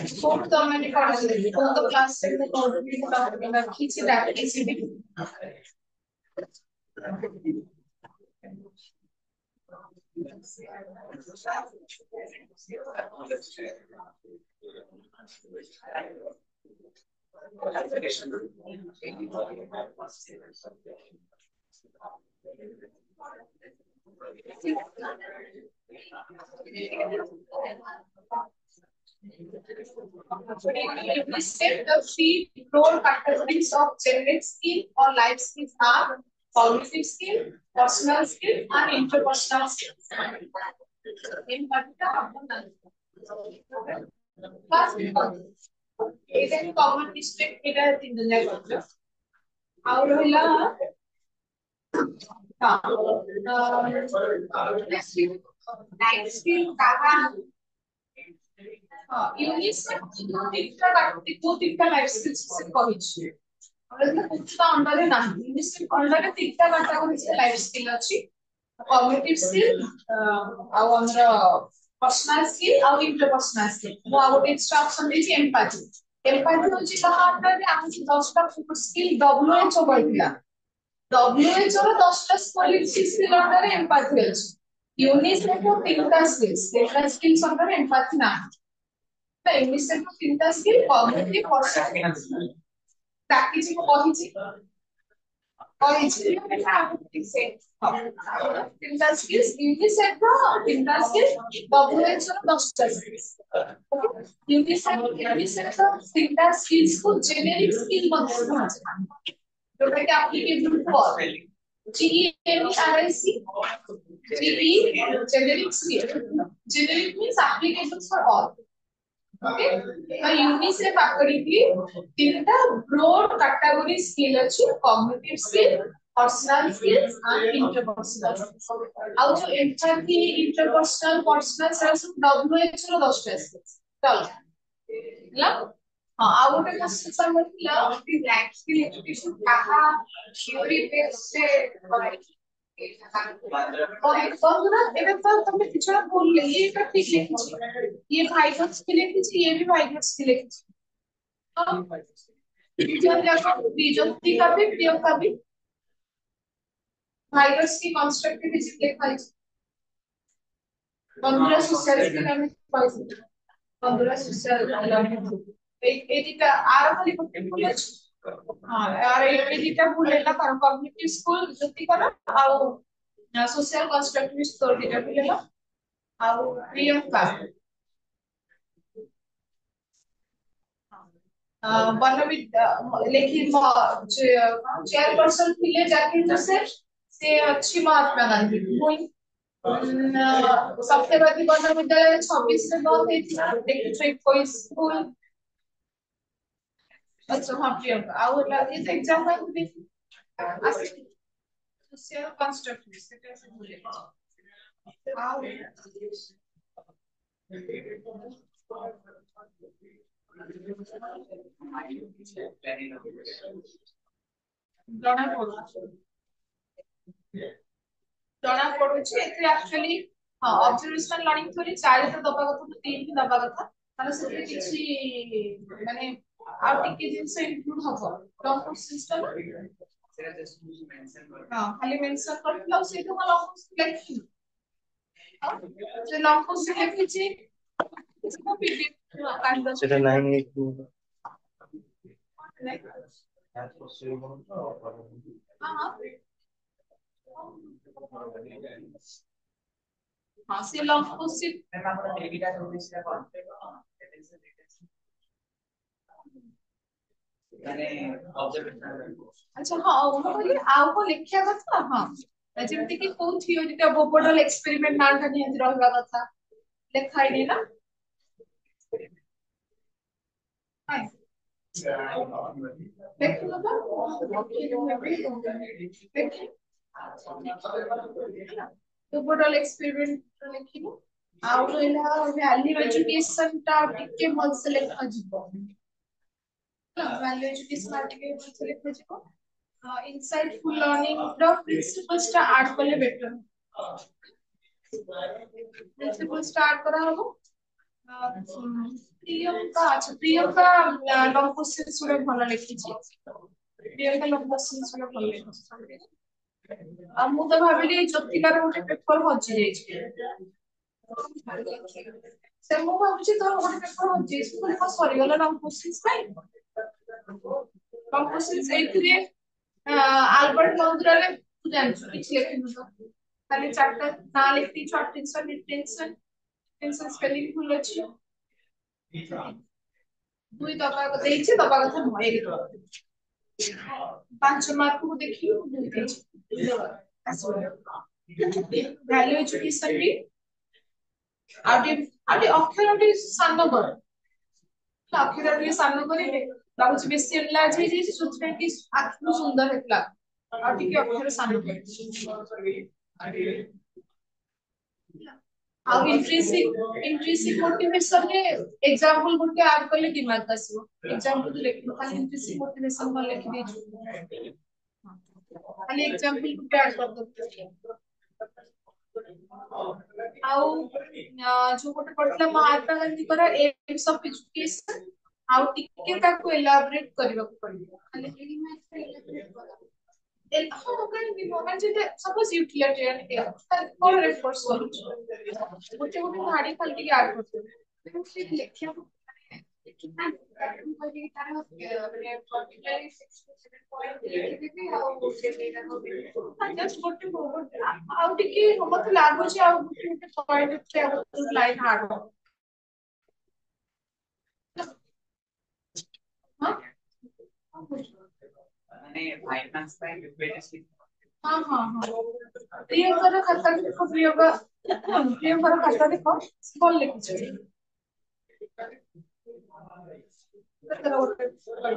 Fourth मैंने पढ़ा fourth class से मैं कॉम्प्लीट खींची that ECD Listed the three broad categories of generic skill or life skills are cognitive skill, personal skill, and interpersonal skills. In particular, first, is a common district here in the network. How will life skill तीनटा life skills से कहिछि हमरा पूछता under ना English under तीनटा category से life skill अछि cognitive skill आ हमरा personal skill आ interpersonal skill मो आ गोटे एक्स्ट्रा ऑप्शन देछि एम्पैथी एम्पैथी होछि कहा अंडर हम 10 टा स्किल डब्ल्यूएचओ कहतिला डब्ल्यूएचओ रो 10 टा स्किल अंडर एम्पैथी अछि यूनिसेफ रो तीनटा स्किल्स अंडर एम्पैथी ना इंग्लिश से तीनटा स्किल कॉग्निटिव पर्सनल प्रैक्टिस को कहिछि से तीनटा स्किल्स इंग्लिश से तीनटा स्किल डब्ल्यूएचओ रो 10 टा स्किल्स इंग्लिश से तीनटा स्किल्स को जेनेरिक स्किल बोलते जोटा कि applicable for GENERIC GE generic skill generic means applicable for all okay तो यूनिसेफ आकरिकी तीनटा ब्रॉड कैटेगरी स्किल अछि cognitive skill personal skills and interpersonal skills आउ जो empathy interpersonal personal skills WH रो 10 टा स्किल्स चल ला हां आउ गोटे क्वेश्चन समझला कि लाइफ स्किल एजुकेशन कहा थ्योरी बेस से और एक बंधुरा एवं तो तुमने पिछड़ा बोल ले ये तो ठीक लिखी ये भाइगर्स के लिखी ये भी भाइगर्स के लिखी रीजन जाकर रीजन का भी भाइगर्स की कंस्ट्रक्टिव लिखा है बंधुरा सोशल के नाम पाइस बंधुरा सोशल एक एदिका आर खाली पट्टी बोले हां यार एदिका बोलेला कॉग्निटिव स्किल जति करा आ सोशल कंस्ट्रक्टिव स्कोर दिटा बोलेला आ प्रियंका बनविद लेखी चेयरपर्सन थिले जाकिर जोसेफ से अच्छी महात्मा गांधी कोई सप्तवादी बन विद्यालय 26 से बहुत है देखिए कोई स्कूल अच्छा हाँ प्रियंका और ये तो एग्जाम में भी सोशल कंस्ट्रक्टिव से कैसे बोले जଣା पडुछि एथे एक्चुअली हां ऑब्जर्वेशनल लर्निंग थ्योरी 4 तो दबा कथा 3 ही दबा कथा माने से किछि माने आ टिके जिंस इंक्लूड हबो लॉन्ग सिस्टम सेरा जस्ट मेंशन हां खाली मेंशन करथला से तो लॉन्ग सिलेक्शन जे लॉन्ग सिलेक्शन इसको पीडीएफ সেটা 98 हाँ से लॉन्ग क्वेश्चन अच्छा हाँ वो बोले आउ को लिखिया कथा हाँ जेमति कि को थ्योरी ता बोपोडल एक्सपेरिमेंट ना था नियंत्र रहबा कथा लिखाई नहीं ना हां देखो तो बोपोडल एक्सपेरिमेंट लिखिनो आउ एला वैल्यू एजुकेशन ता टिके मन से लिखा जिवो वैल्यू एजुकेशन आर्टिकल मन से लिखा जिवो insightful learning the principles टा ऐड करले बेटर प्रिंसिपल स्टार्ट करा हबो प्रियंका अच्छा प्रियंका लव क्वेश्चंस गुड़ा भल लिखी प्रियंका लव क्वेश्चंस गुड़ा भल लिखी मु तो भाविली ज्योतिकार गोटे पेपर हजि जाइए से मु भाबुची तो गोटे पेपर हजि जाइए को सरीगला लव क्वेश्चंस काई लव क्वेश्चंस एथिरे आल्बर्ट मंत्रा रे तू जानछु किछ लेखिनु तो खाली चारटा ना लिखती छ अटेंशन रिटेंशन टेंशन स्पेलिंग भूल अछि दुई दबा को देइछि दबा କଥା नय एक दबा 5 मार्क को देखियो दुई देइछि वैल्यू एजुकेशन भी आउटे अक्षर भी सानो कर अक्षर भी सानो करिले लाଗୁଛି ବେଶୀ ଏଲାର୍ଜ ହେଇଯାଇଛି ସେଥିପାଇଁ କି ଆଖି ସୁନ୍ଦର ହେଲା ଆଉ ଟିକେ ଅକ୍ଷର ସାନ କରି ଆଉ इंट्रिंसिक मोटिवेशन रे एग्जांपल गुटे ऐड करले दिमाग आसीबो एग्जांपल तो लेखिनो खाली इंट्रिंसिक मोटिवेशन पर लिखि देछु खाली एग्जांपल गुटे ऐड कर दो आउ जो गोटे पढ़ला महात्मा गांधी करा एम्स ऑफ एजुकेशन आउ टिके ताको एलाबोरेट करबा को पड़िबो खाली एही मैथ एलाबोरेट करा एल हो कान कि मोबाइल जे सपोज यूटिलिटी के कोन रेफर्स करू गोटे गोटे गाड़ी खाली टिके ऐड करते लेकिन से लेखिया को कितना पैटर्न करके तार माने पर्टिकुलरली 67 पॉइंट लिखि आउ से मेरा हो जस्ट गोटे गोटे आउ टिके मते लागो छै आउ गोटे गोटे पॉइंट से आउ लाइन हार्ड हां माने फाइनेंस ପାଇଁ यूपीएससी हां हां हां प्रियंका खाता देखो प्रियंका खाता देखो कौन लिखि छै तर गोटे कर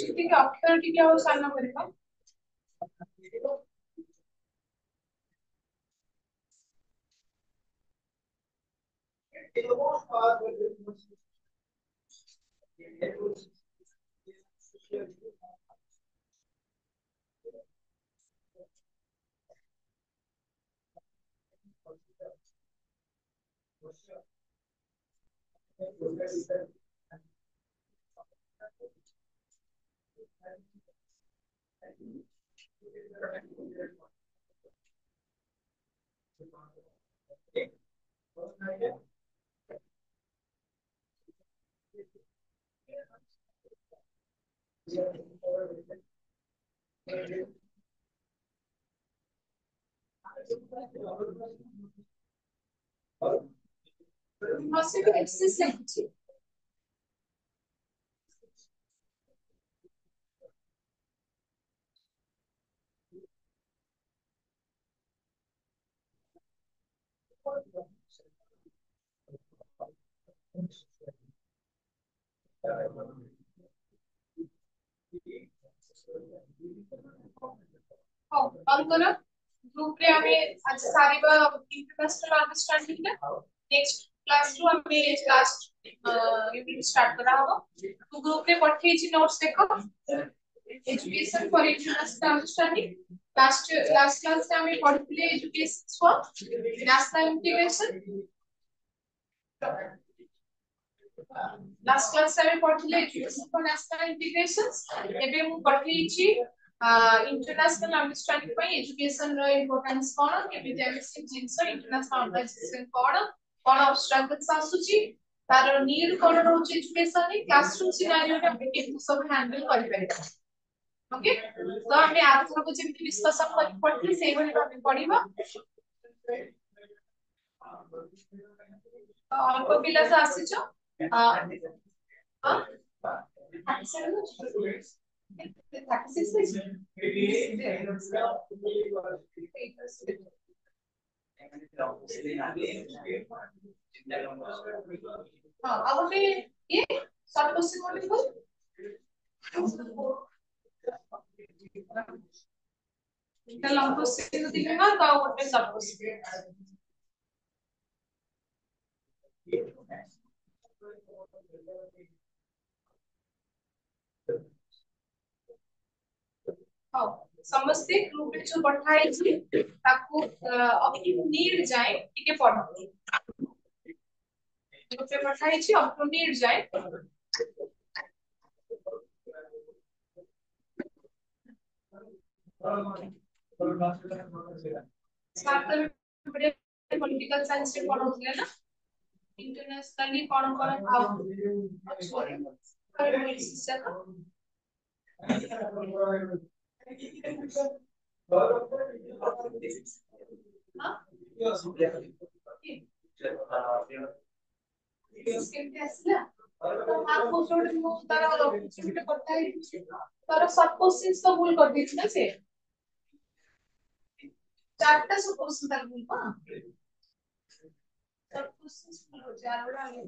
ଟିକେ ଅକ୍ଷର ଟିକେ ଆଉ ସାନ କରିବା मसिक एक्सेस लिखिछि हां कॉल करो ग्रुप रे हमें आज सारीबा इंटरनेशनल अंडरस्टैंडिंग ना नेक्स्ट क्लास रो हमें लास्ट यूनिट स्टार्ट करा होगा तो ग्रुप रे पठे छी नोट्स देखो education for international understanding last class में हमें पढ़िले education for national integration last class में पढ़िले एजुकेशन फॉर नेशनल इंटीग्रेशंस एबे मु पठेई छी इंटरनेशनल अंडरस्टैंडिंग पर एजुकेशन रो इंपोर्टेंस कोन केबे जेमिस्टिक जिंस इंटरनेशनल ऑर्गनाइजेशन कोन ऑब्स्ट्रक्शंस आसुची तार नीड कोन रहउची एजुकेशन रे क्लासरूम सिनेरियो रे हम केतु सब हैंडल करि परिबा ओके तो हमें आज को जेमि डिस्कशन कर पड़थि सेही भली हम पढिबा अल्प पिला से आसीचो हां 36 हाँ अब गोटे ये शॉर्ट क्वेश्चन कोन लिखो এটা লং কোশ্চেন দিলে না তাও গোটে শর্ট কোশ্চেন हां समस्ते ग्रुप में जो पठाई छी ताको अब नीड जाए ठीक है पढ़ो ग्रुप में पठाई छी अब नीड जाए पॉलिटिकल साइंस से पढ़ौଥିଲେ ना इंटरनेशनली कौन कौन भाव तार सब क्वेश्चंस तो भूल कर दी ना से चारटा सब क्वेश्चन तक भूल पा सब क्वेश्चंस भूल हो चार बड़ा आगे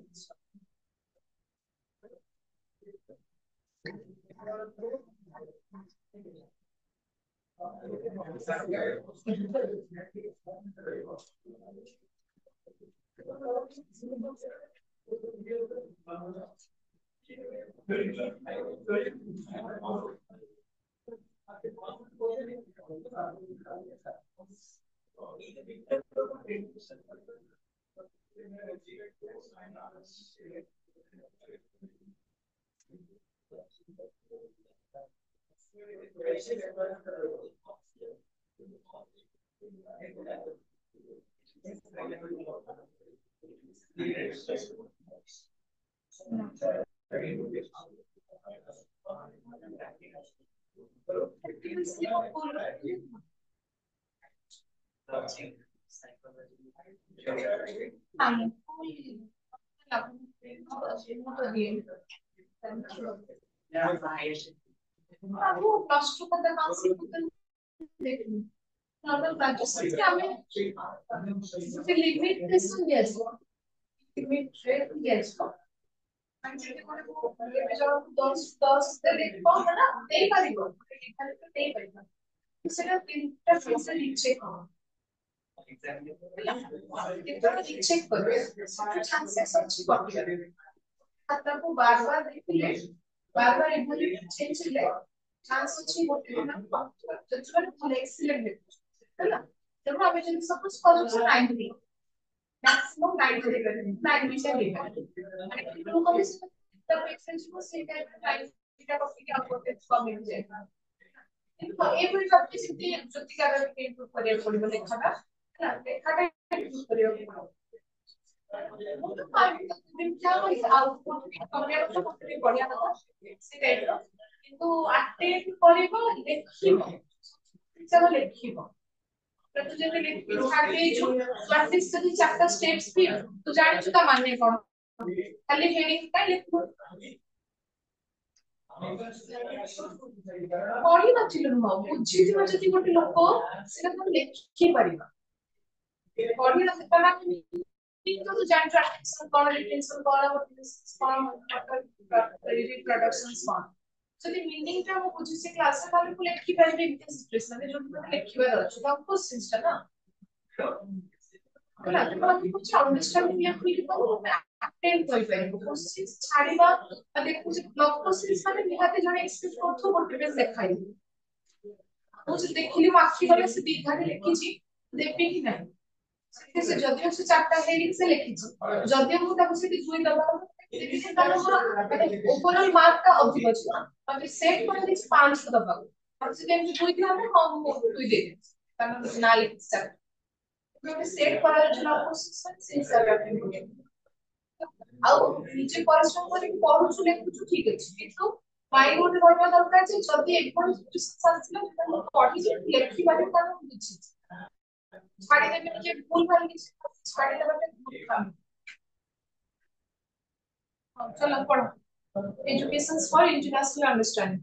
aku plus 2 pada masih bukan देखनी नॉर्मल ग्रेजुएशन के हमें फिर लिमिट क्वेश्चन दिया जाए लिमिट रेट दिया जाए हम যদি করে লিমিট যখন 10 তে লিখব না দেই পারিব এখানে তো দেই পারিব সেটা তিনটা ফেসে লিখছে কিন্তু চেক করবে চান্সেস আছে কত তারপর বারবার দেখলে বারবার এগুলি চেঞ্জ হলে চান্স আছে গোটে না যদি মানে এক্সিলেন্ট ହେଲା ତେଣୁ ଆମେ ଯଦି ସପୋଜ କରୁଛୁ 90 ମ୍ୟାକ୍ସିମମ୍ 90 ଦେଇପାରିବେ 90 ଟା ଦେଇପାରିବେ ମାନେ କିନ୍ତୁ କମ ସେ ତା ଏକ୍ସେନ୍ସ କୁ ସେଇ ଟାଇପ ର 90 ଟା କପିକି ଆଉ ଗୋଟେ କମି ଯାଏ କିନ୍ତୁ ଏଭଳି ଭାବରେ ସେମିତି ଜ୍ୟୋତିକାର ଟିକେ ଇମ୍ପ୍ରୁଭ କରିବାକୁ ପଡିବ ଲେଖାଟା ହେଲା ଲେଖାଟା ଇମ୍ପ୍ରୁଭ କରିବାକୁ ପଡିବ ମୁଁ ତ ଯେମିତି ଆଉ କମିବା କଥା ମୋତେ ବଢିଆ କଥା ସେ ଟାଇପ ର କିନ୍ତୁ ଆଟେମ୍ପ କରିବ ଲେଖିବ ସବୁ ଲେଖିବ तू जब लिख छाड़े जो प्रैक्टिस करनी चाहता स्टेप्स भी तू जाने चुका मानने कौन खाली हेडिंग का लिखो पढ़ी नथिलु न बुझी दिबा जति गोटे लोक सेटा तो लिखि परिबा पढ़ी न तरा तो तू जान ट्रांसलेशन कोन रिटेंशन कोन रिप्रोडक्शन कोन যদি মিনিংটা আমি বুঝিছি ক্লাসে তাহলে ফুল লিখি পারবে এমনি সিচুয়েশন মানে যদি তুমি লিখিবার আছে তাও কোশ্চেনটা না ହେଲା ତ ଆମେ କିଛି ଅଣ୍ଡରଷ୍ଟାଣ୍ଡିଂ ଲେଖିକି ତ ଆଟେଣ୍ଡ କରିପାରିବୁ କୋଶ୍ଚିନ୍ ଛାଡ଼ିବା ଦେଖୁଛି ବ୍ଲଗ କୋଶ୍ଚିନ୍ସ ମାନେ ନିହାତି ଜଣେ ଏକ୍ସପେକ୍ଟ କରୁଥିବ ଗୋଟେ ପେଜ ଲେଖାଇବୁ ମୁଁ ଯଦି ଦେଖିଲି ମୁଁ ଆଖି ଗଲେ ସେ ଦୀର୍ଘାରେ ଲେଖିଛି ଦେବି କି ନାହିଁ ସେ ଯଦିଓ ସେ ଚାରଟା ହେଡିଂ ସେ ଲେଖିଛି ଯଦିଓ ମୁଁ ତାକୁ ସେଠି ଦୁଇ ଦବା ओवरऑल मार्क का अधिक अछि ना अभी सेट पर दिस 500 दबाउ और से केम दुई दिना में हम दुई दे कारण ना लिख सक क्योंकि सेट पर जो पोजीशन से हिसाब रखते आ नीचे परिश्रम करी पढुछु लेखुछु ठीक अछि किंतु माइंड गोटे रहबा दरकार जे जदी एकपण सिचुएशन साथिला तो पढि जे लेखि बारे का बुझि छाडी देबे जे भूल भाल कि छाडी देबे काम चलो पढ़ो एजुकेशन फॉर इंटरनेशनल अंडरस्टैंडिंग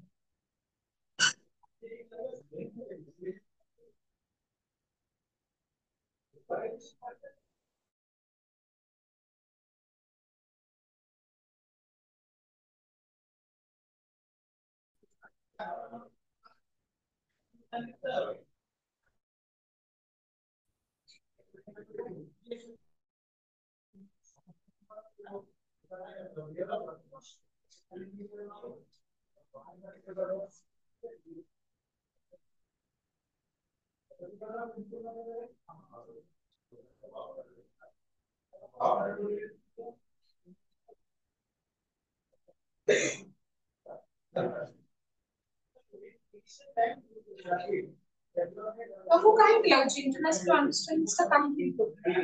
तमको काहे लाଗୁଛି इंटरनेशनल अंडरस्टैंडिंग सा काम नहीं होता है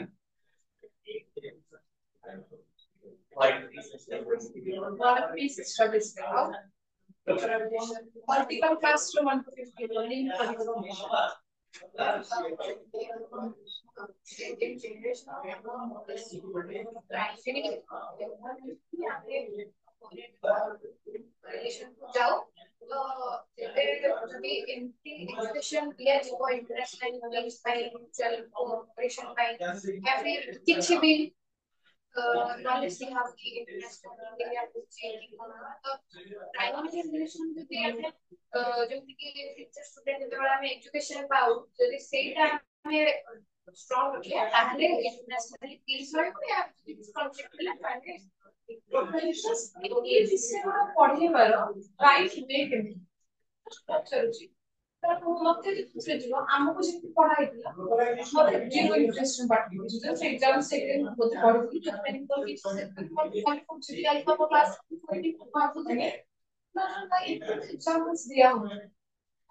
और पीस स्टडीज का मल्टीपल क्लासरूम 150 लिंक करियो जाओ ଯଦି ଏମିତି ଏକ୍ସପ୍ରେସନ ଦିଆଯିବ ଇଣ୍ଟରନ୍ୟାସନାଲ ନ୍ୟୁଜ ପାଇଁ ମ୍ୟୁଚୁଆଲ କୋଅପରେସନ ପାଇଁ या फिर କିଛି ବି नॉलेज दिया कि इंटरनेशनल एरिया को चेंज करना तो प्राइमरी रिलेशन जो दिया है ଯେମିତି କି ଫ୍ୟୁଚର ଷ୍ଟୁଡେଣ୍ଟ ଯେତେବେଳେ ଆମେ ଏଜୁକେସନ ପାଉ ଯଦି ସେଇଟା ଆମେ ଷ୍ଟ୍ରଙ୍ଗ ରଖିବା ତାହେଲେ ଇଣ୍ଟରନ୍ୟାସନାଲି ପିସ୍ ରହିବ या କନସେପ୍ଟ ହେଲା ତାହେଲେ ये विषय पढ़ेबार राइट वे केମିତି ପଚାରୁଛି ତ ମତେ ଯେ ଯିବ ଆମକୁ ଯେମିତି ପଢା ହେଇଥିଲା ମତେ ଜିରୋ ଇଣ୍ଟରେଷ୍ଟ ପାଠ ଜଷ୍ଟ ଏକ୍ସାମ ସେକେଣ୍ଡ ବୋଧେ ପଢୁଥିଲି ତ ମେଣ୍ଟଲ କିଛି ମାନେ ପଢୁଛି ଆଲଫା କ୍ଲାସ କୋଇଟି ଭାବୁଥିଲି ନା ନା ଏକ୍ସାମ ଦିଆ ହୁଏ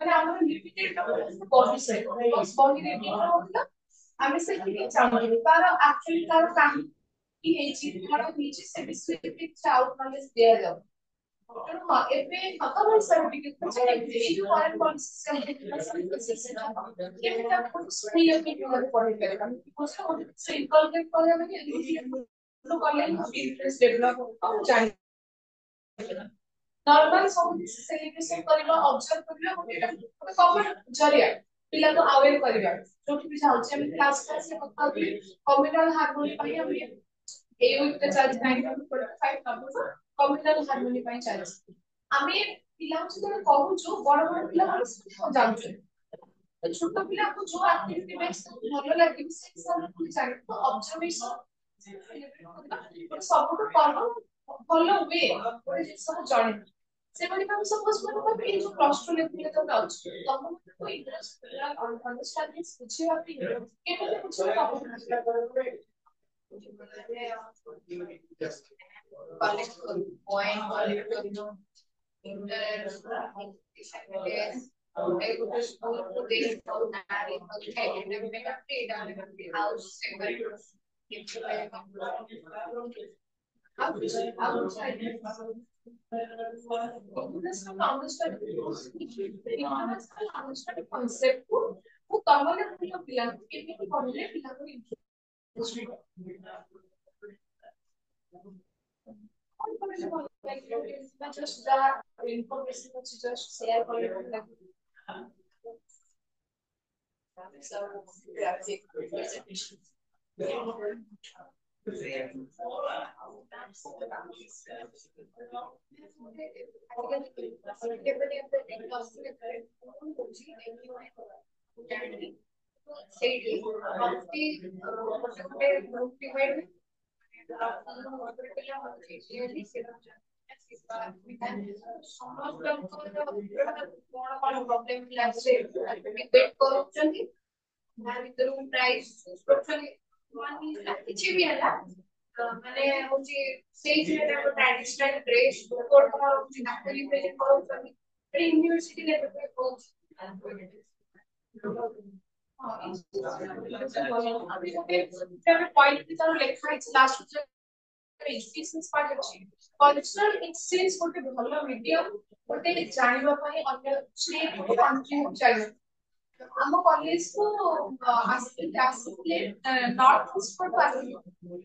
ମାନେ ଆମର ଲିମିଟେଡ ବହି ସହିତ ବହି ରିଡିଂ ହଉଥିଲା ଆମେ ସେତିକି ଚାହୁଁଥିଲୁ ତାର ଆକ୍ଚୁଆଲି ତାର କାହିଁକି ହେଇଛି କଣ ହେଇଛି ସେ ବିଷୟରେ କିଛି ଆଉଟ ନଲେଜ ଦିଆଯାଉ ତେଣୁ ଏବେ ଖତମ ସାର୍ଟିଫିକେଟ ଅଛି ଏଇ ଯୋଉ ଫରେନ୍ ପଲିସି କେମିତି ଆପଣ ସ୍ତ୍ରୀ କେମିତି ପଢେଇ ପାରିବେ ଆମେ ସେ ଇନକଲକେଟ କରିବା ମାନେ କଲେ ଇଣ୍ଟରେଷ୍ଟ ଡେଭଲପ ହବ ଜାଣି नॉर्मल सब सेलिब्रेशन करबा ऑब्जर्व करबा ଗୋଟେ କମନ ଜରିଆ ପିଲାକୁ ଆୱେର କରିବା ଯୋଠି ବି ଯାଉଛି ଆମେ କ୍ଲାସ କ୍ଲାସ ରେ କଥା ହଉଥିଲେ କମ୍ୟୁନାଲ ହାରମୋନି ପାଇଁ ଆମେ ଏଇ ୱିକରେ ଚାଲିଛି 9.5 ନମ୍ବର କମ୍ୟୁନାଲ ହାରମୋନି ପାଇଁ ଚାଲିଛି ଆମେ ପିଲାଙ୍କୁ ଯେତେବେଳେ କହୁଛୁ ବଡ ବଡ ପିଲା ଜାଣୁଛନ୍ତି ଛୋଟ ପିଲାକୁ ଯୋଉ ଆକ୍ଟିଭିଟି ବେଶ ଭଲ ଲାଗିବ ସେ ହିସାବରେ ପୁଣି ଜାଣିବ ଅବଜର୍ଭେସନ ସବୁଠୁ କମନ ଭଲ ୱେ ଗୋଟେ ଜିନିଷକୁ ଜଣେ ସେମାନେ କାମ ସପୋଜ ମାନେ ଏଇ ଯୋଉ ପ୍ଲସ 2 ଲେଭେଲରେ ତ ଅଛି ତମକୁ ଇଣ୍ଟରେଷ୍ଟ ଅଣ୍ଡରଷ୍ଟାଣ୍ଡିଂ ବୁଝିବା ପାଇଁ କେମିତି ବୁଝିବା କଲେକ୍ଟ କରୁ ପଏଣ୍ଟ କଲେକ୍ଟ କରିବ ଗୋଟେ ସ୍କୁଲକୁ ଦେଇଥାଉ ନାରୀ ହାଉସ concept को वो तमने पिला केମିତି କହିଲେ ପିଲାକୁ just that information that you just share for your so କିଛି ବି ହେଲା ମାନେ ହଉଛି ସେଇ ଯେଟା ଟ୍ରାଡିଶନାଲ ଡ୍ରେସ କୋड କଣ ହଉଛି ତାକୁ ରିପ୍ରେଜେଣ୍ଟ କରୁଛନ୍ତି ଏଟା ୟୁନିଭର୍ସିଟି ଲେଭେଲରେ ହଉଛି ପଏଣ୍ଟ ତାର ଲେଖା ହେଇଛି ଲାଷ୍ଟ ଏଜୁକେସନ ପାର୍ଟ ଅଛି କଲଚରାଲ ଏକ୍ସଚେଞ୍ଜ ଗୋଟେ ଭଲ ମିଡିୟମ ଗୋଟେ ଜାଣିବା ପାଇଁ ଅନ୍ୟ ଷ୍ଟେଟ କଣ୍ଟ୍ରି ଜାଣିବା ଆମ कॉलेज को ଆସିଥିଲେ ନର୍ଥ ଇଷ୍ଟ ପଟୁ ଆସିଥିଲେ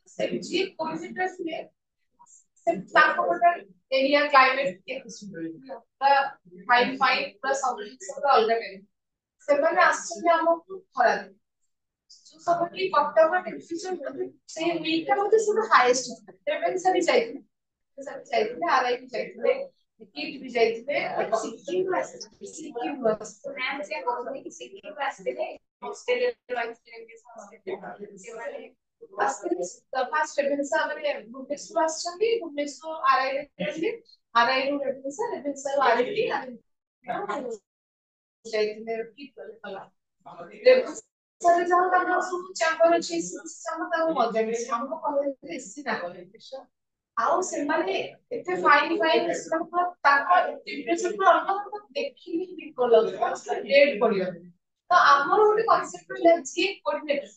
ସେ ଯିଏ କୋଇସିଟର ଥିଲେ एरिया क्लाइमेट फाइन फाइन पूरा सब सब अलग है ସେମାନେ ଆସିଛନ୍ତି ଆମକୁ ଖରା ଦିନ जो सब की कटक टेम्परेचर से वीक का मतलब सब हाईएस्ट ରେଭେନ୍ସା ବି ଯାଇଥିଲେ सब ଯାଇଥିଲେ ଆରଆଇ ବି ଯାଇଥିଲେ କିଟ୍ ବି ଯାଇଥିଲେ ସିକିମ ଆସିଥିଲେ ସିକିମ ମ୍ୟାମ ସେ କହୁଥିଲେ କି ସିକିମ ଆସିଥିଲେ ଅଷ୍ଟ୍ରେଲିଆ ଆସିଥିଲେ ସେମାନେ ଆସିଥିଲେ ଫାଷ୍ଟ ରେଭେନ୍ସା ମାନେ ଭୁବନେଶ୍ୱର ଆସିଛନ୍ତି ଭୁବନେଶ୍ୱର ଆରଆଇ ରେ ଯାଇଥିଲେ ଆରଆଇ ରୁ ରେଭେନ୍ସା ରୁ ଆରଆଇ ଯାଇଥିଲେ କିଟ୍ କଲା सर जहाँ तक हम सब चांबर अच्छी जहाँ तक वो मजा नहीं हमको कॉलेज इसी ना कॉलेज आओ ସେମାନେ ଏତେ ଫାଇନ ଫାଇନ ସବୁ ତାଙ୍କ टेम्परेचर ପୁରା ଅଲଗା ଅଲଗା ଦେଖିଲି ବିକଲ ଲାଗୁଥିଲା ଡେଟ୍ ପଡିବ ତ ଆମର ଗୋଟେ କନସେପ୍ଟ ହେଲା ଯିଏ କୋଅର୍ଡିନେଟର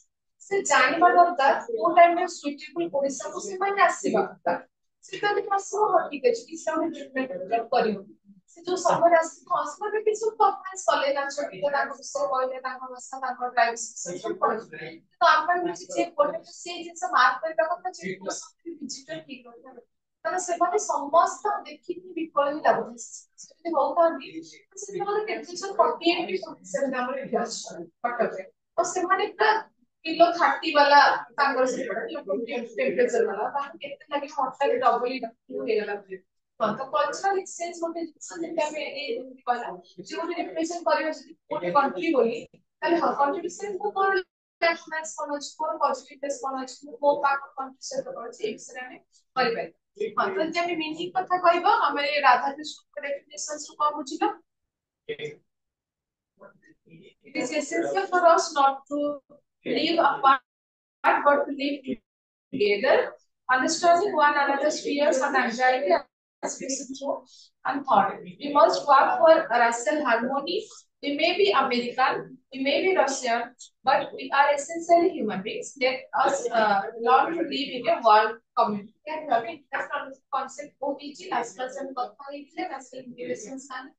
ସେ ଜାଣିବା ଦରକାର କୋଉ ଟାଇମରେ ସୁଇଟେବଲ ଓଡ଼ିଶାକୁ ସେମାନେ ଆସିବା ଦରକାର ସେଟା ବି ଆସିବ ହଁ ଠିକ ଅଛି କିଛି ଆମେ ଟ୍ରିଟମେଣ୍ଟ କରିବ ସେ ଯୋଉ ସମୟରେ ଆସିବ ହସ୍ପିଟାଲ କିଛି ପରଫରମାନ୍ସ କଲେ ନା ଛୋଟିଟା ତାଙ୍କ ବିଷୟରେ କହିଲେ ତାଙ୍କ ଭାଷା ତାଙ୍କ ପ୍ରାଇଭେସି ସବୁ କହିଲେ ତ ଆମେ କିଛି ଚେକ୍ କଲେ ସେ ଜିନିଷ ମାର୍କ କରିବା କଥା ଯେ ଭିଜିଟର ଠିକ ରହିବ କାରଣ ସେମାନେ ସମସ୍ତ ଦେଖିକି ବିକଳ ହିଁ ଲାଗୁଛି ସେମିତି ହଉଥାନ୍ତି ସେତେବେଳେ ଟେମ୍ପରେଚର 48 ବି 47 ଆମର ଏଠି ଅଛି କଟକରେ ତ ସେମାନେ ପୁରା किलो 30 वाला तांगर से टेम्परेचर वाला ताकि केते लगे हॉट डबल हो गला हाँ तो कल्चरल एक्सचेंज होते जिनसे जेटा में ए कहला जो रिप्रेजेंट करियो गोटे कंट्री बोली ताले हां कंट्रीब्यूशन को कोन मैच कोन अछि कोन पॉजिटिवनेस कोन अछि को पाक कंट्री से तो अछि एक्सरे में करि पाइ हां तो जे मीनिंग कथा कहबो हमरे राधा कृष्ण को डेफिनेशन को को बुझिलो it is essential for us not to live apart but to live together, understanding one another's fears and anxiety as we through and thought. We must work for racial harmony. We may be American, we may be Russian, but we are essentially human beings. Let us learn to live in a world community. That's not the concept of teaching as person national integrations and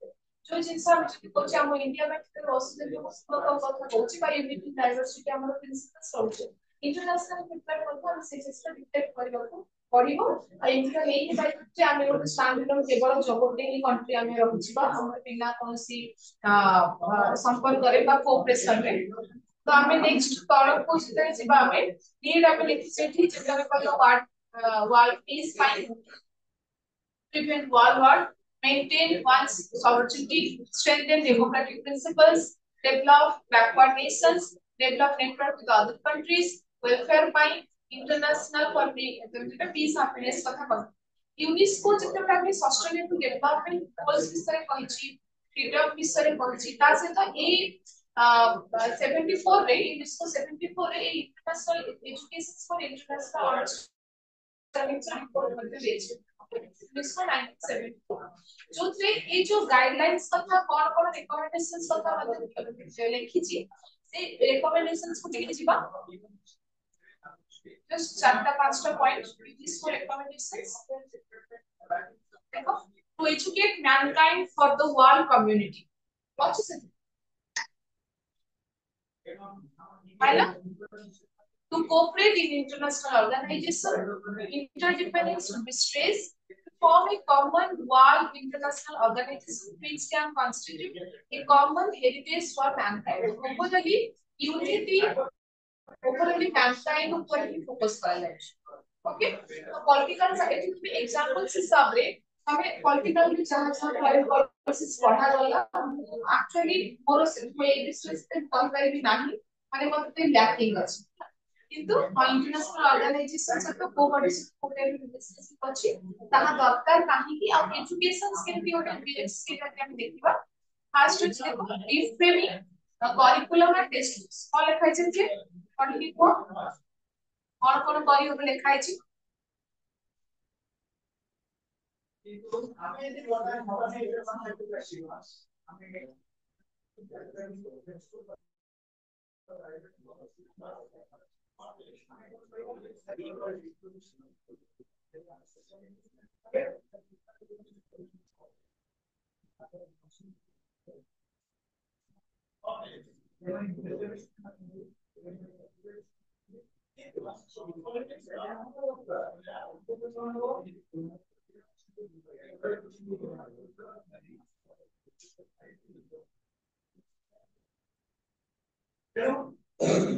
जो जिनसे हम कुछ हम India में roster जो কথা বলছি বা ইউনিটি ডাইভার্সিটি ଆମର প্রিন্সিপালস রয়েছে इंटरनेशनल प्रिपेयर करबो हम से चेष्टा डिटेक्ट କରିବାକୁ ପଡିବ ଆଉ ଏମିତି ହେଇନି ଯେ ଆମେ ଗୋଟେ ସ୍ଥାନର କେବଳ ଜଗତେ ହିଁ କଣ୍ଟ୍ରି ଆମେ ରହୁଛିବା ଆମର ବିନା କୌଣସି ସମ୍ପର୍କରେ ବା କୋଅପରେସନରେ ତ ଆମେ ନେକ୍ସଟ ତଳକୁ ଯେତେବେଳେ ଯିବା ଆମେ ନିଡ୍ ଆମେ ଲେଖିଛେ ଏଠି ଯେତେବେଳେ କହିବ ୱାର୍ଲ୍ଡ ପିସ୍ ପାଇଁ prevent war, maintain one's sovereignty, strengthen democratic principles, develop backward nations, develop network with other countries, welfare by international for peace happiness कथा कह यूनेस्को जितने आगे सस्टेनेबल डेवलपमेंट गोल्स विषय कहिछि फ्रीडम विषय कहिछि ता से तो ए 74 रे यूनेस्को 74 रे इंटरनेशनल एजुकेशन फॉर इंटरनेशनल जो ये जो गाइडलाइंस कथा कोन कोन रिकमेंडेशंस कथा मतलब लिखि छी से रिकमेंडेशंस को टिके जिबा जस्ट चारटा पांचटा पॉइंट इसको रिकमेंडेशंस देखो to educate mankind for the world community what is it पहला to cooperate in international organization, interdependence to be stressed, to form a common world international organization which can constitute a common heritage for mankind. Overall, unity, overall mankind ऊपर ही focus करा जाए. Okay? तो political side में examples हिसाब रे हमें political भी जहाँ जहाँ foreign policies पढ़ा गया, actually मोर से disrespect कर पाए भी नहीं, माने मतलब lacking है. কিন্তু इंटरनेशनल ऑर्गेनाइजेशन सहित कोऑर्डिनेशन रिलेशनशिप अछि ताहा दरकार काहीकि आ एजुकेशन केमति होटे बीएससी के हम देखिबा फर्स्ट अछि देखो reframing curriculum and text books और लिखाइ छै जे पढ़ी को और कोन करी हो लिखाइ छै ଆମେ ଯଦି ବର୍ତ୍ତମାନ ଭବନ ଏଇଟା ଆସିବା ଆମେ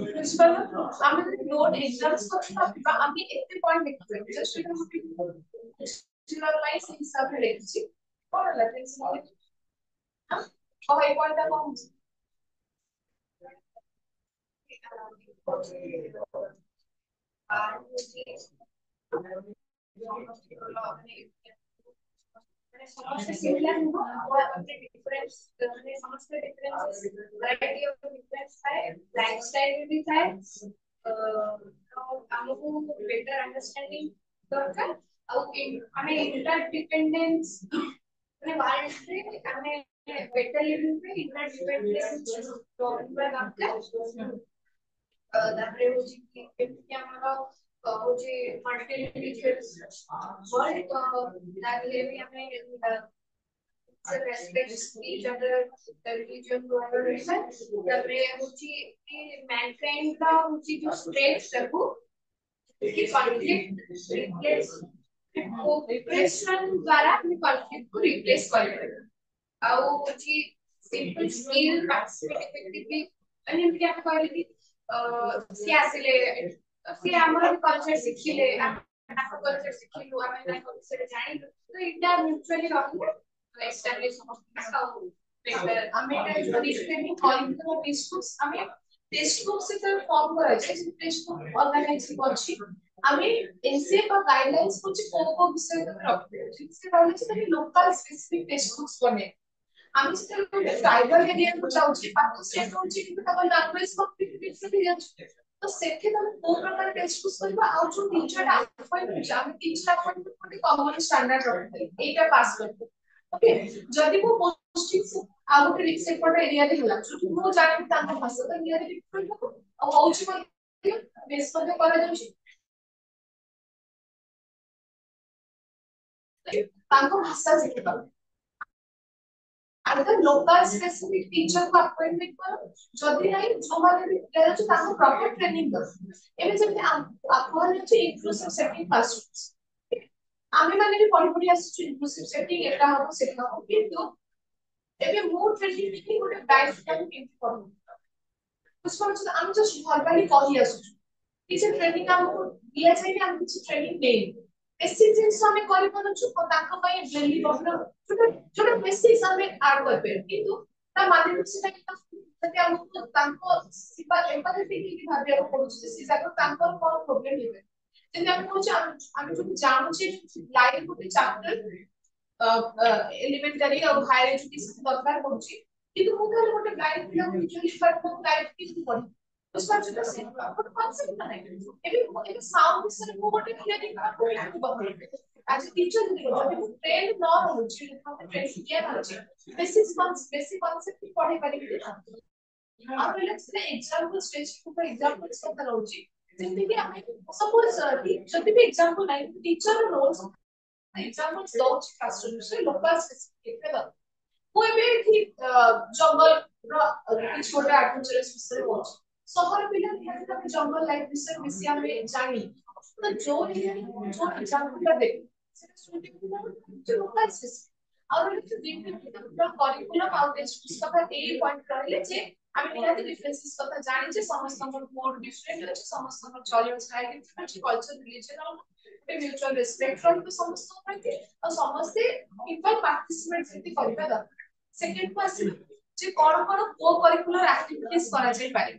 प्रिंसिपल আমি যদি নোট এক্সাম্স করতে পারবা আমি এতে পয়েন্ট লিখতে পারি জাস্ট এটা আমি জেনারেলাইজ হিসাবে লিখছি পড়া লাগে ও এই পয়েন্টটা কম আর समस्त सिमिलर हो और अपने डिफरेंस अपने समस्त डिफरेंसेस वैरायटी ऑफ डिफरेंस है लाइफस्टाइल भी है हमको बेटर अंडरस्टैंडिंग दरकार ଆଉ ଆମେ ଇଣ୍ଟରଡିପେଣ୍ଡେନ୍ସ ମାନେ ୱାର୍ଲଡରେ ଆମେ ବେଟର ଲେଭେଲରେ ଇଣ୍ଟରଡିପେଣ୍ଡେନ୍ସ କରିବା ଦରକାର ତାପରେ ହଉଛି କି କେମିତି ଆମର ହଉଛି ମଲ୍ଟିଲିଙ୍ଗୁଆଲ वर्ल्ड ତାହେଲେ ବି ଆମେ respects each other religion whatever reason ତାପରେ ହଉଛି କି mankind ର ହଉଛି ଯୋଉ strength ତାକୁ कि कॉन्फ्लिक्ट रिप्लेस रिप्रेशन द्वारा हम कॉन्फ्लिक्ट को रिप्लेस कर पाए आउ जी सिंपल स्किल पार्टिसिपेट इफेक्टिवली अनि क्या कहले कि सी आसिले सी हमर कल्चर सिखिले आपन कल्चर सिखिलु ଆମେ ना कल्चर जानिलु तो इटा म्यूचुअली रहले एस्टैब्लिश समझ ଆମେ এটা যদি ট্রেনিং করি তো টেক্সট আমি টেক্সট বুক से तो फॉर्म करा छै टेक्स्ट बुक ऑर्गेनाइज करछि আমি এনসিএ বা গাইডলাইন্স করছি কোন কোন বিষয়ে তুমি রাখবে ঠিক আছে তাহলে লোকাল স্পেসিফিক টেক্সট বুকস বনে আমি যেটা ଗୋଟେ ট্রাইবাল এরিয়াକୁ যাଉଛି ପାଖ ଷ୍ଟେଟ୍ ରହୁଛି କିନ୍ତୁ ତାଙ୍କ ଲାଙ୍ଗୁଏଜ କମ୍ପ୍ଲିଟଲି ହେଇଯାଉଛି ତ ସେଠି ତମେ କୋଉ ପ୍ରକାର ଟେକ୍ସଟ ବୁକ୍ସ କରିବା ଆଉ ଯୋଉ ତିନିଟା ପଏଣ୍ଟ ଅଛି ଆମେ ତିନିଟା ପଏଣ୍ଟ ଗୋଟେ କମନ ଷ୍ଟାଣ୍ଡାର୍ଡ ରଖିଥିଲେ ଏଇଟା ପାସ୍ କରିବୁ ओके ଯଦି ମୁଁ ପୋଷ୍ଟିଂ ଆଉ ଗୋଟେ ସେପଟ ଏରିଆରେ ହେଲା ଯୋଉଠି ମୁଁ ଜାଣିବି ତାଙ୍କ ଭାଷା ତ ଏରିଆରେ ଡିଫରେଣ୍ଟ ହବ ଆଉ ହଉଛି କଣ ବେଶ ମଧ୍ୟ କରାଯାଉଛି ତାଙ୍କ ଭାଷା ଶିଖିବା अगर लोकल स्पेसिफिक टीचर को अपॉइंटमेंट करो जदी नहीं जो माने भी करे तो ताको प्रॉपर ट्रेनिंग दो एबे जेते आपन जे इंक्लूसिव सेटिंग क्लासरूम्स आमे माने भी पढि पढि आसु इंक्लूसिव सेटिंग एटा हो सेटा हो किंतु एबे मो ट्रेनिंग कि गोटे गाइड टाइप केमति करू उसको हम जस्ट वर्बली कहि आसु किसी ट्रेनिंग हमको दिया जाए हम किसी ट्रेनिंग नहीं बेसिक जिंस हमें करि पनु ताको पई डेली बफर जोटा बेसिक्स हमें ऐड कर पे किंतु ता माने सेटा जति हमको ताको सिपा एम्पैथेटिक कि भाबे को पडुछ से जाको ताको कोन प्रॉब्लम हेबे जति हम कहू हम जो जानू छी लाइफ गोटे चैप्टर एलिमेंटरी और हायर एजुकेशन दरकार पडुची किंतु मु खाली गोटे गाइड पिला को एक्चुअली पर को गाइड किसी पढी उसका जो से कॉन्सेप्ट ना है एबे साउंड से को गोटे क्लियरिंग को बहरे आज टीचर जब ट्रेन न होची ट्रेन किया होची बेसिक कॉन्सेप्ट पढ़े पारे आ रिलैक्स रे एग्जांपल स्टेज को एग्जांपल्स पता रहउची जेंति कि हमें सपोज जति भी एग्जांपल नहीं टीचर रोल्स एग्जांपल्स दउची क्लासरूम से लोकल स्पेसिफिक है कोई भी थी जंगल रो किछ गोटे एडवेंचरस विषय होची सहर पिला निहाती तमे जंगल लाइफ विषय बेसी हमें जानी तो जो एग्जांपल दे सेटा स्टूडेंट जो लोकल स्पेसिफिक और जो डिफरेंट करिकुलम और टेक्स्ट कथा ए पॉइंट रहले जे আমি নিহাতি ডিফারেন্সেস কথা জানি যে সমস্ত কোড ডিফারেন্ট আছে সমস্ত চলিও স্টাইল ডিফারেন্ট আছে কালচার রিলিজিয়ন আর মিউচুয়াল রেসপেক্ট রহিত সমস্ত পাইতে আর সমস্ত ইকুয়াল পার্টিসিপেট যেতে করিবা দরকার সেকেন্ড কোশ্চেন যে কোন কোন কো কারিকুলার অ্যাক্টিভিটিস করা যাই পারে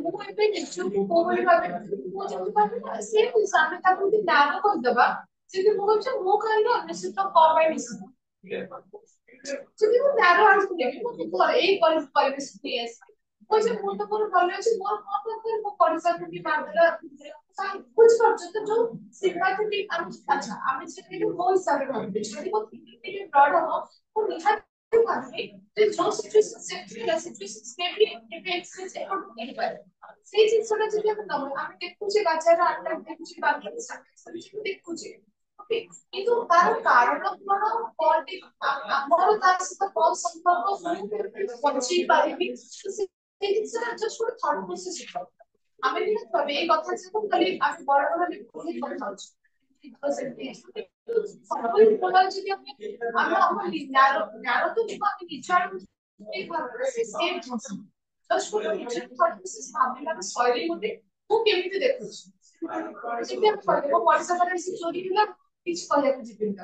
ମୁଁ ଏବେ ନିଜକୁ କୋଉ ଭଳି ଭାବେ ମୁଁ ଯେମିତି ଭାବେ ନା ସେ ଆମେ ତାକୁ ଯଦି ନ୍ୟାୟ କରିଦବା ଯଦି ମୁଁ କହୁଛି ମୁଁ କାହିଁକି ଅନିଶ୍ଚିତ କଣ ପାଇଁ ମିଶିବି ଯଦି ମୁଁ ନ୍ୟାୟ ଆଣିକି ନେବି ମୁଁ ଏଇ ପରିବେଶ ନେଇ ଆସିବି କହୁଛି ମୁଁ ତ ମୋର ଭଲ ଅଛି ମୋର କଣ ଦରକାର ମୋ ପଡ଼ିଶାକୁ ବି ମାରିଦେଲା ବୁଝିପାରୁଛ ତ ଯୋଉ ସିମ୍ପାଥେଟିକ୍ ଆଚ୍ଛା ଆମେ ଯଦି ମୋ ହିସାବରେ ଭାବିବେ ଯଦି ମୋ ଟିକେ ବ୍ରଡ ହବ ମୁଁ ନିହାତି ଭାବିବି ଯେ ଯୋଉ ସିଚୁଏସନ ସିଚୁଏସନ କେବେ କେବେ ଏକ୍ସପ୍ରେସ ହେଇପାରେ ସେଇ ଜିନିଷଟା ଯଦି ଆମେ ନବ ଆମେ ଦେଖୁଛେ ବାଜାର ଆଟାକ ଦେଖୁଛେ ବାକି ଦେଖୁଛେ ଓକେ କିନ୍ତୁ ତାର କାରଣ କଣ ଆମର ତା ସହିତ କଣ ସମ୍ପର୍କ ମୁଁ ବଞ୍ଚେଇ ପାରିବି ସେଇ ଜିନିଷଟା ଜଷ୍ଟ ଗୋଟେ ଥଟ୍ ପ୍ରୋସେସ ଆମେ ବି ଭାବେ ଏଇ କଥା ସବୁ ଖାଲି ଆମେ ବଡ ବଡ ଲୋକଙ୍କୁ କଥା ହଉଛୁ ସବୁବେଳେ ଯଦି ଆମେ ଆମ ଜ୍ଞାନ ତ ଯିବ ଆମେ ନିଜ ଆଡକୁ ସେ ସେମ୍ ଜିନିଷ ଜଷ୍ଟ ଗୋଟେ ନିଜ ଥଟ୍ ପ୍ରୋସେସ ଭାବିବାର ଶୈଳୀ ଗୋଟେ ମୁଁ କେମିତି ଦେଖୁଛି ଯେମିତି ଆମେ କହିଲେ ମୋ ପଇସା ପରେ ସେ ଚୋରି ହେଲା କିଛି କହିବାକୁ ଯିବିନି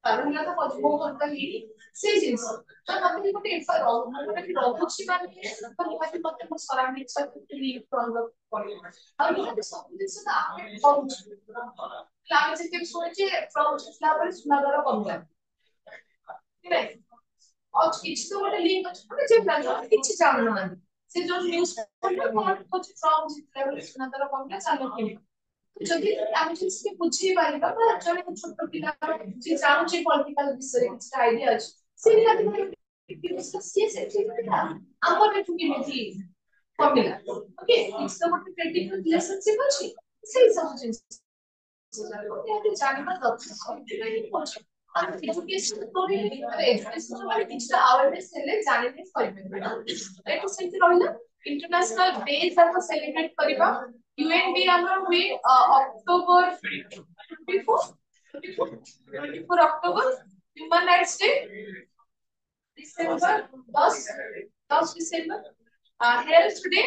ତାର ହେଲା ତ ମୋ ଘରଟା ହେଇନି ସେଇ ଜିନିଷ ତ ମତେ ଗୋଟେ ଗୋଟେ ରହୁଛି ମାନେ ନିହାତି ମତେ ମୋ ସରାଉଣ୍ଡିଂସ୍ ରହିବାକୁ ପଡିବ ଆଉ ନିହାତି ସବୁ ଜିନିଷ ତ ଆମେ କରୁଛୁ ଆମେ ଯେତିକି ଶୁଣିଛେ ଥିଲା ପରେ ସୁନା ଦର କମିଲା ଆଉ କିଛି ତ ଗୋଟେ ଲିଙ୍କ ଅଛି ମାନେ ଯେ କିଛି ଜାଣୁନାହାନ୍ତି ସେ ଯୋଉ ନ୍ୟୁଜ କଣ କହୁଛି ଟ୍ରମ୍ପ ଜିତିଲା ବେଳେ ସୁନା ଦର କମିଲା ଚାଲ କିଣିବା ଯଦି ଆମେ ଯଦି ସେ ବୁଝେଇ ପାରିବା ବା ଜଣେ ଛୋଟ ପିଲା ଯିଏ ଜାଣୁଛି ପଲିଟିକାଲ ବିଷୟରେ କିଛି ଆଇଡିଆ ଅଛି ସେ ନିହାତି ସିଏ ସେଠି ଆମର ଏଠୁ କେମିତି କମିଲା ଓକେ କିଛି ତ ଗୋଟେ କ୍ରିଟିକାଲ ରିଲେସନସିପ ଅଛି ସେଇ ସବୁ ଜିନିଷ ଜାଣିବା ଦରକାର education ମାନେ କିଛିଟା awareness ହେଲେ ଜାଣିଲେ କରିପାରିବେ ଏଠୁ ସେମିତି ରହିଲା international days ଆମେ celebrate କରିବା UND ଆମର ହୁଏ October 24 October human rights day December 10 December health day